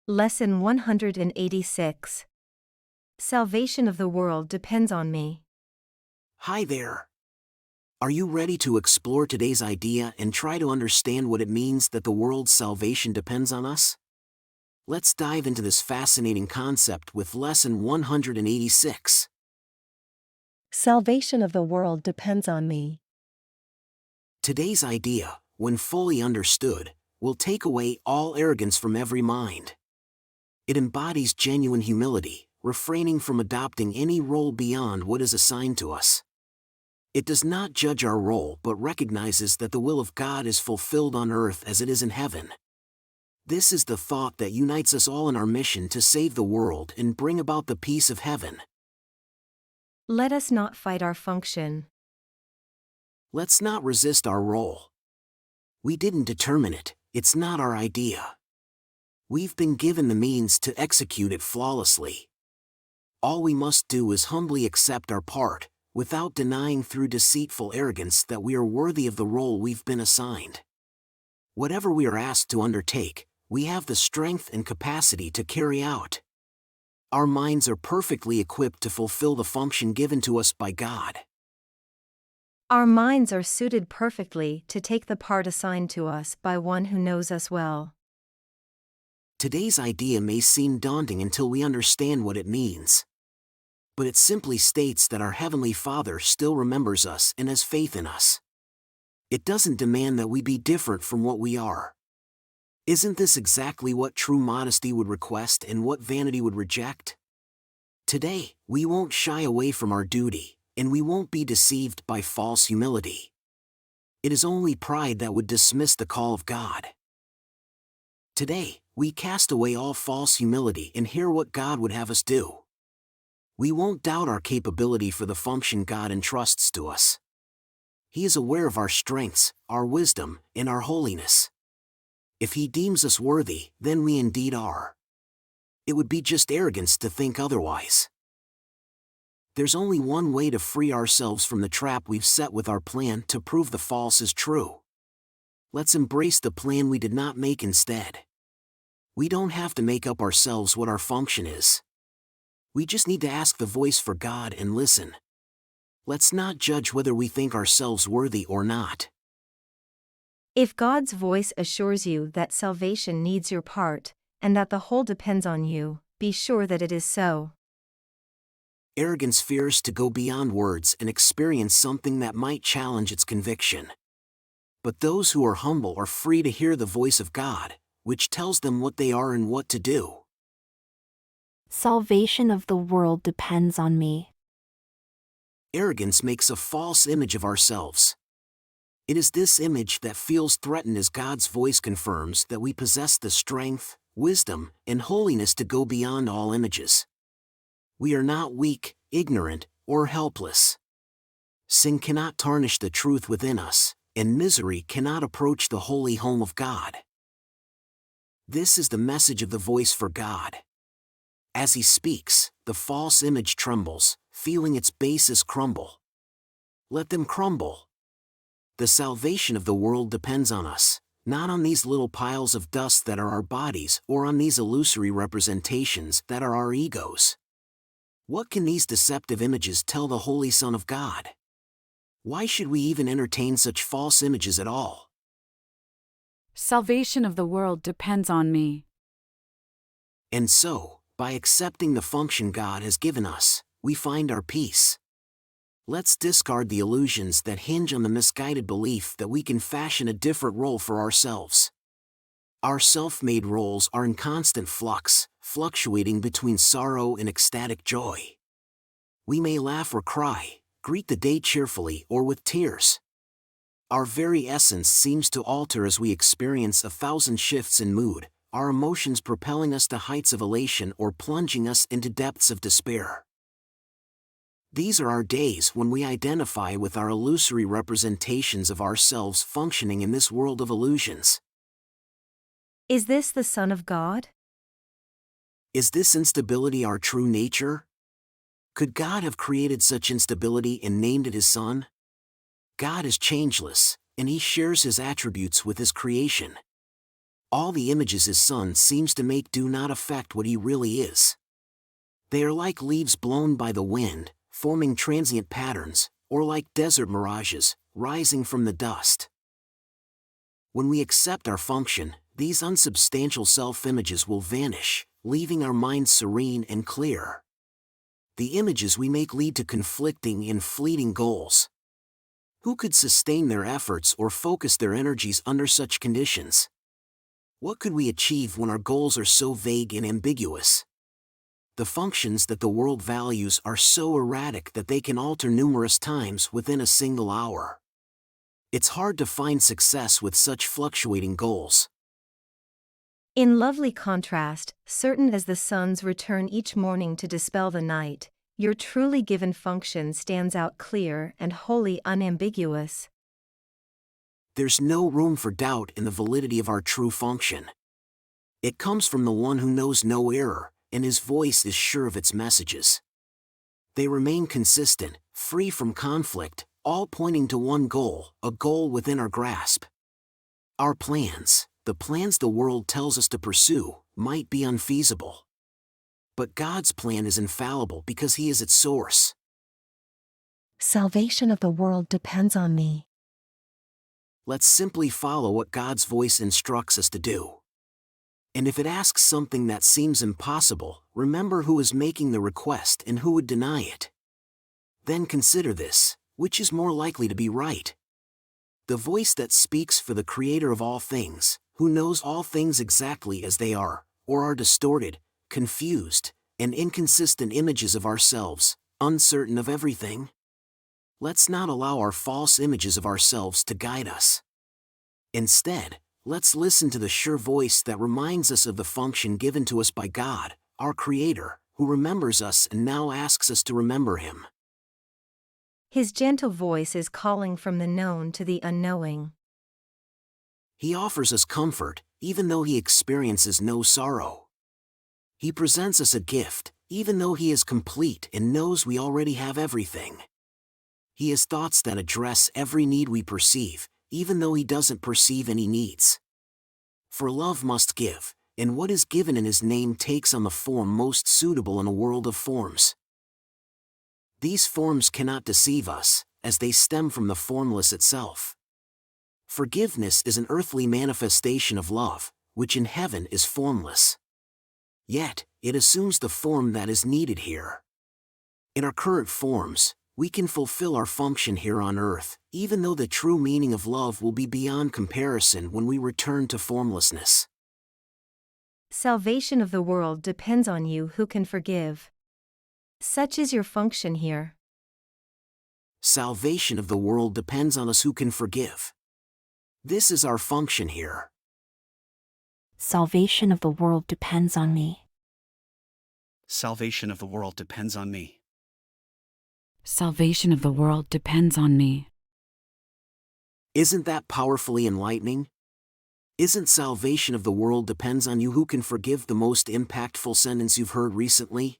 Lesson 186. Salvation of the world depends on me. Hi there. Are you ready to explore today's idea and try to understand what it means that the world's salvation depends on us? Let's dive into this fascinating concept with Lesson 186. Salvation of the world depends on me. Today's idea, when fully understood, will take away all arrogance from every mind. It embodies genuine humility, refraining from adopting any role beyond what is assigned to us. It does not judge our role but recognizes that the will of God is fulfilled on earth as it is in heaven. This is the thought that unites us all in our mission to save the world and bring about the peace of heaven. Let us not fight our function. Let's not resist our role. We didn't determine it, it's not our idea. We've been given the means to execute it flawlessly. All we must do is humbly accept our part, without denying through deceitful arrogance that we are worthy of the role we've been assigned. Whatever we are asked to undertake, we have the strength and capacity to carry out. Our minds are perfectly equipped to fulfill the function given to us by God. Our minds are suited perfectly to take the part assigned to us by one who knows us well. Today's idea may seem daunting until we understand what it means. But it simply states that our Heavenly Father still remembers us and has faith in us. It doesn't demand that we be different from what we are. Isn't this exactly what true modesty would request and what vanity would reject? Today, we won't shy away from our duty, and we won't be deceived by false humility. It is only pride that would dismiss the call of God. Today, we cast away all false humility and hear what God would have us do. We won't doubt our capability for the function God entrusts to us. He is aware of our strengths, our wisdom, and our holiness. If He deems us worthy, then we indeed are. It would be just arrogance to think otherwise. There's only one way to free ourselves from the trap we've set with our plan to prove the false is true. Let's embrace the plan we did not make instead. We don't have to make up ourselves what our function is. We just need to ask the voice for God and listen. Let's not judge whether we think ourselves worthy or not. If God's voice assures you that salvation needs your part, and that the whole depends on you, be sure that it is so. Arrogance fears to go beyond words and experience something that might challenge its conviction. But those who are humble are free to hear the voice of God, which tells them what they are and what to do. Salvation of the world depends on me. Arrogance makes a false image of ourselves. It is this image that feels threatened as God's voice confirms that we possess the strength, wisdom, and holiness to go beyond all images. We are not weak, ignorant, or helpless. Sin cannot tarnish the truth within us, and misery cannot approach the holy home of God. This is the message of the voice for God. As He speaks, the false image trembles, feeling its bases crumble. Let them crumble. The salvation of the world depends on us, not on these little piles of dust that are our bodies or on these illusory representations that are our egos. What can these deceptive images tell the Holy Son of God? Why should we even entertain such false images at all? Salvation of the world depends on me. And so, by accepting the function God has given us, we find our peace. Let's discard the illusions that hinge on the misguided belief that we can fashion a different role for ourselves. Our self-made roles are in constant flux, fluctuating between sorrow and ecstatic joy. We may laugh or cry, greet the day cheerfully or with tears. Our very essence seems to alter as we experience 1,000 shifts in mood, our emotions propelling us to heights of elation or plunging us into depths of despair. These are our days when we identify with our illusory representations of ourselves functioning in this world of illusions. Is this the Son of God? Is this instability our true nature? Could God have created such instability and named it His Son? God is changeless, and He shares His attributes with His creation. All the images his son seems to make do not affect what he really is. They are like leaves blown by the wind, forming transient patterns, or like desert mirages, rising from the dust. When we accept our function, these unsubstantial self-images will vanish, leaving our minds serene and clear. The images we make lead to conflicting and fleeting goals. Who could sustain their efforts or focus their energies under such conditions? What could we achieve when our goals are so vague and ambiguous? The functions that the world values are so erratic that they can alter numerous times within a single hour. It's hard to find success with such fluctuating goals. In lovely contrast, certain as the sun's return each morning to dispel the night, your truly given function stands out clear and wholly unambiguous. There's no room for doubt in the validity of our true function. It comes from the one who knows no error, and his voice is sure of its messages. They remain consistent, free from conflict, all pointing to one goal, a goal within our grasp. Our plans, the plans the world tells us to pursue, might be unfeasible. But God's plan is infallible because He is its source. Salvation of the world depends on me. Let's simply follow what God's voice instructs us to do. And if it asks something that seems impossible, remember who is making the request and who would deny it. Then consider this: which is more likely to be right? The voice that speaks for the Creator of all things, who knows all things exactly as they are, or our distorted, confused, and inconsistent images of ourselves, uncertain of everything? Let's not allow our false images of ourselves to guide us. Instead, let's listen to the sure voice that reminds us of the function given to us by God, our Creator, who remembers us and now asks us to remember Him. His gentle voice is calling from the known to the unknowing. He offers us comfort, even though He experiences no sorrow. He presents us a gift, even though He is complete and knows we already have everything. He has thoughts that address every need we perceive, even though He doesn't perceive any needs. For love must give, and what is given in His name takes on the form most suitable in a world of forms. These forms cannot deceive us, as they stem from the formless itself. Forgiveness is an earthly manifestation of love, which in heaven is formless. Yet, it assumes the form that is needed here. In our current forms, we can fulfill our function here on earth, even though the true meaning of love will be beyond comparison when we return to formlessness. Salvation of the world depends on you who can forgive. Such is your function here. Salvation of the world depends on us who can forgive. This is our function here. Salvation of the world depends on me. Salvation of the world depends on me. Salvation of the world depends on me. Isn't that powerfully enlightening? Isn't salvation of the world depends on you who can forgive the most impactful sentence you've heard recently?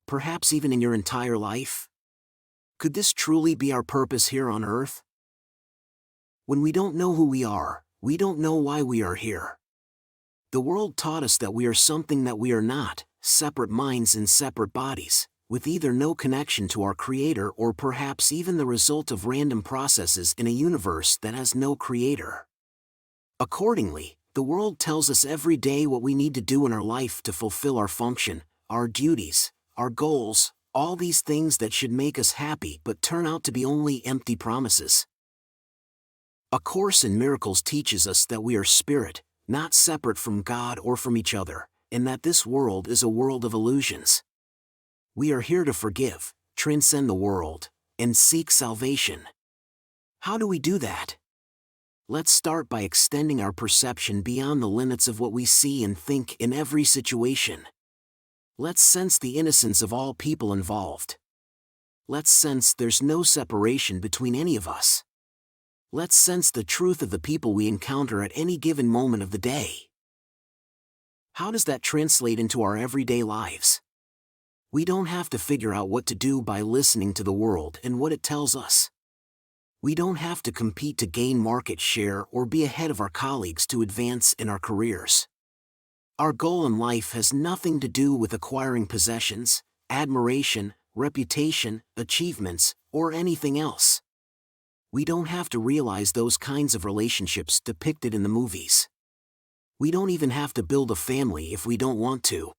Perhaps even in your entire life? Could this truly be our purpose here on earth? When we don't know who we are, we don't know why we are here. The world taught us that we are something that we are not, separate minds in separate bodies, with either no connection to our Creator or perhaps even the result of random processes in a universe that has no Creator. Accordingly, the world tells us every day what we need to do in our life to fulfill our function, our duties, our goals, all these things that should make us happy but turn out to be only empty promises. A Course in Miracles teaches us that we are spirit, not separate from God or from each other, and that this world is a world of illusions. We are here to forgive, transcend the world, and seek salvation. How do we do that? Let's start by extending our perception beyond the limits of what we see and think in every situation. Let's sense the innocence of all people involved. Let's sense there's no separation between any of us. Let's sense the truth of the people we encounter at any given moment of the day. How does that translate into our everyday lives? We don't have to figure out what to do by listening to the world and what it tells us. We don't have to compete to gain market share or be ahead of our colleagues to advance in our careers. Our goal in life has nothing to do with acquiring possessions, admiration, reputation, achievements, or anything else. We don't have to realize those kinds of relationships depicted in the movies. We don't even have to build a family if we don't want to.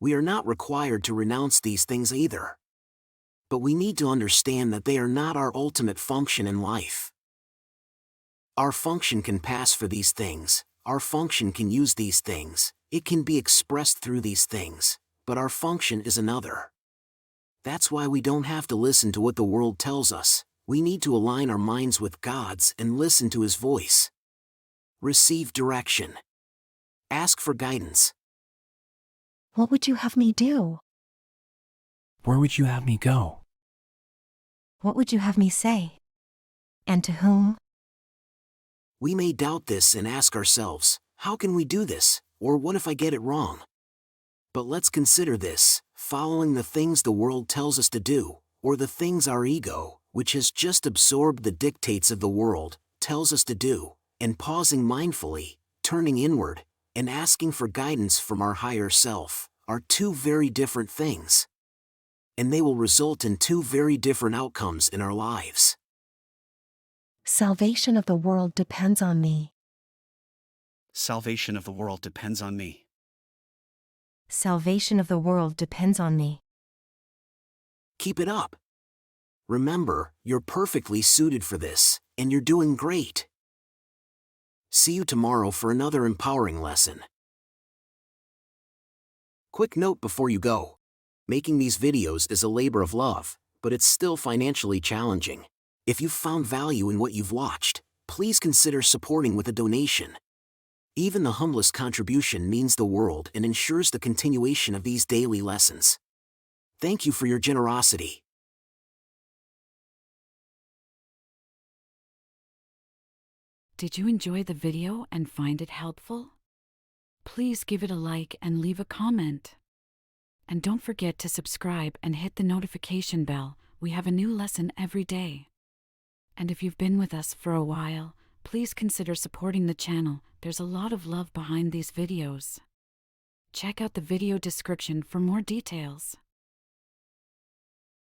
We are not required to renounce these things either. But we need to understand that they are not our ultimate function in life. Our function can pass for these things, our function can use these things, it can be expressed through these things, but our function is another. That's why we don't have to listen to what the world tells us. We need to align our minds with God's and listen to His voice. Receive direction. Ask for guidance. What would you have me do? Where would you have me go? What would you have me say? And to whom? We may doubt this and ask ourselves, how can we do this, or what if I get it wrong? But let's consider this: following the things the world tells us to do, or the things our ego, which has just absorbed the dictates of the world, tells us to do, and pausing mindfully, turning inward, and asking for guidance from our higher self, are two very different things. And they will result in two very different outcomes in our lives. Salvation of the world depends on me. Salvation of the world depends on me. Salvation of the world depends on me. Keep it up. Remember, you're perfectly suited for this, and you're doing great. See you tomorrow for another empowering lesson. Quick note before you go. Making these videos is a labor of love, but it's still financially challenging. If you've found value in what you've watched, please consider supporting with a donation. Even the humblest contribution means the world and ensures the continuation of these daily lessons. Thank you for your generosity. Did you enjoy the video and find it helpful? Please give it a like and leave a comment. And don't forget to subscribe and hit the notification bell. We have a new lesson every day. And if you've been with us for a while, please consider supporting the channel. There's a lot of love behind these videos. Check out the video description for more details.